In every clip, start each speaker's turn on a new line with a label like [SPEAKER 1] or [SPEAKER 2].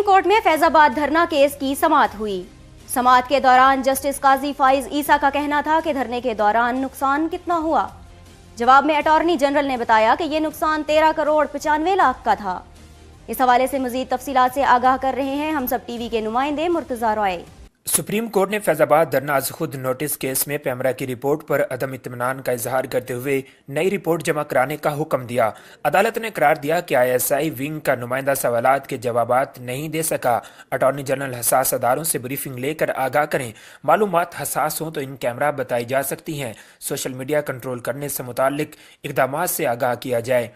[SPEAKER 1] Court میں فیض آباد دھرنا case کی سماعت ہوئی۔ سماعت کے دوران جسٹس قاضی فائز عیسیٰ کا کہنا تھا کہ دھرنے کے دوران نقصان کتنا ہوا۔ جواب میں اٹارنی جنرل نے بتایا کہ یہ نقصان 13 کروڑ 95 لاکھ کا تھا۔ اس حوالے سے مزید تفصیلات سے آگاہ کر رہے ہیں ہم سب ٹی وی کے نمائندے مرتضی رائے۔
[SPEAKER 2] سپریم کورٹ نے فیض آباد دھرنا از خود نوٹس کیس میں پیمرا کی رپورٹ پر عدم اطمینان کا اظہار کرتے ہوئے نئی رپورٹ جمع کرانے کا حکم دیا۔ عدالت نے قرار دیا کہ ISI ونگ کا نمائندہ سوالات کے جوابات نہیں دے سکا۔ اٹارنی جنرل حساس اداروں سے بریفنگ لے کر آگاہ کریں۔ معلومات حساس ہوں تو ان کیمرہ بتائی جا سکتی ہیں۔ سوشل میڈیا کنٹرول کرنے سے متعلق اقدامات سے آگاہ کیا جائے۔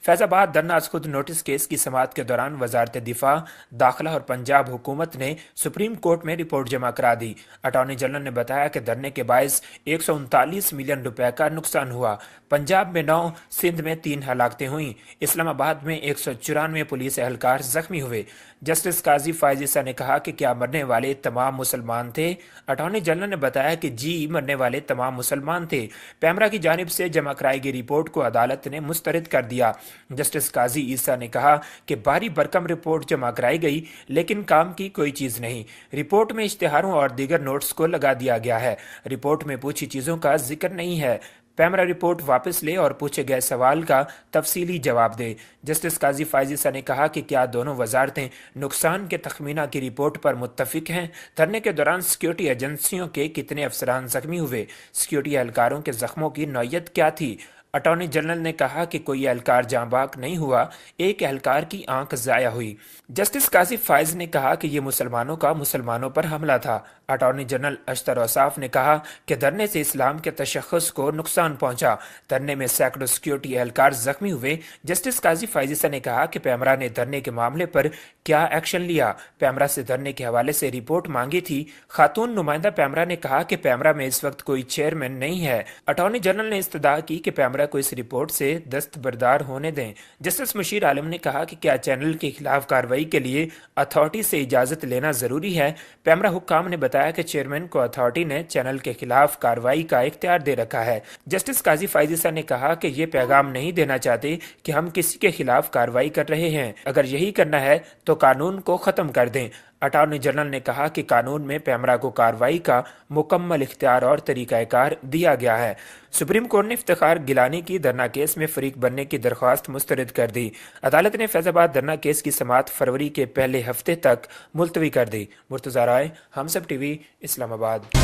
[SPEAKER 2] فیض آباد دھرنا از خود نوٹس کیس کی سماعت کے دوران وزارت دفاع، داخلہ اور پنجاب حکومت نے سپریم کورٹ میں رپورٹ جمع کرا دی۔ اٹارنی جنرل نے بتایا کہ دھرنے کے باعث 139 ملین روپے کا نقصان ہوا۔ پنجاب میں 9، سندھ میں 3 ہلاکتیں ہوئیں۔ اسلام آباد میں 194 پولیس اہلکار زخمی ہوئے۔ جسٹس قاضی فائز عیسیٰ نے کہا کہ کیا مرنے والے تمام مسلمان تھے؟ اٹارنی جنرل نے بتایا کہ جی، مرنے والے تمام مسلمان تھے۔ پیمرا کی جانب سے جمع کرائی گئی رپورٹ کو عدالت نے مسترد کر دیا۔ جسٹس قاضی عیسیٰ نے کہا کہ بھاری بھرکم رپورٹ جمع کرائی گئی لیکن کام کی کوئی چیز نہیں۔ رپورٹ میں اشتہاروں اور دیگر نوٹس کو لگا دیا گیا ہے۔ رپورٹ میں پوچھی چیزوں کا ذکر نہیں ہے۔ پیمرا رپورٹ واپس لے اور پوچھے گئے سوال کا تفصیلی جواب دے۔ جسٹس قاضی فائز عیسیٰ نے کہا کہ کیا دونوں وزارتیں نقصان کے تخمینہ کی رپورٹ پر متفق ہیں؟ دھرنے کے دوران سیکیورٹی ایجنسیوں کے کتنے افسران زخمی ہوئے؟ سیکیورٹی اہلکاروں کے زخموں کی نوعیت کیا تھی؟ اٹارنی جنرل نے کہا کہ کوئی اہلکار جاں بحق نہیں ہوا، ایک اہلکار کی آنکھ ضائع ہوئی۔ جسٹس قاضی فائز نے کہا کہ یہ مسلمانوں کا مسلمانوں پر حملہ تھا۔ اٹارنی جنرل اشتر اوصاف نے کہا کہ دھرنے سے اسلام کے تشخص کو نقصان پہنچا۔ دھرنے میں سینکڑوں سیکیورٹی اہلکار زخمی ہوئے۔ جسٹس قاضی فائز عیسیٰ نے کہا کہ پیمرا نے دھرنے کے معاملے پر کیا ایکشن لیا؟ پیمرا سے دھرنے کے حوالے سے رپورٹ مانگی تھی۔ خاتون نمائندہ پیمرا نے کہا کہ پیمرا میں اس وقت کوئی چیئرمین نہیں ہے۔ اٹارنی جنرل نے استدعا کی کہ پیمرا کو اس رپورٹ سے دستبردار ہونے دیں۔ جسٹس مشیر عالم نے کہا کہ کیا چینل کے خلاف کارروائی کے لیے اتھارٹی سے اجازت لینا ضروری ہے؟ پیمرا حکام نے بتایا کہ چیئرمین کو اتھارٹی نے چینل کے خلاف کارروائی کا اختیار دے رکھا ہے۔ جسٹس قاضی فائز عیسیٰ نے کہا کہ یہ پیغام نہیں دینا چاہتے کہ ہم کسی کے خلاف کارروائی کر رہے ہیں۔ اگر یہی کرنا ہے تو قانون کو ختم کر دیں۔ اٹارنی جنرل نے کہا کہ قانون میں پیمرا کو کارروائی کا مکمل اختیار اور طریقہ کار دیا گیا ہے۔ سپریم کورٹ نے افتخار گیلانی کی دھرنا کیس میں فریق بننے کی درخواست مسترد کر دی۔ عدالت نے فیض آباد دھرنا کیس کی سماعت فروری کے پہلے ہفتے تک ملتوی کر دی۔ مرتضی رائے، ہم سب ٹی وی، اسلام آباد۔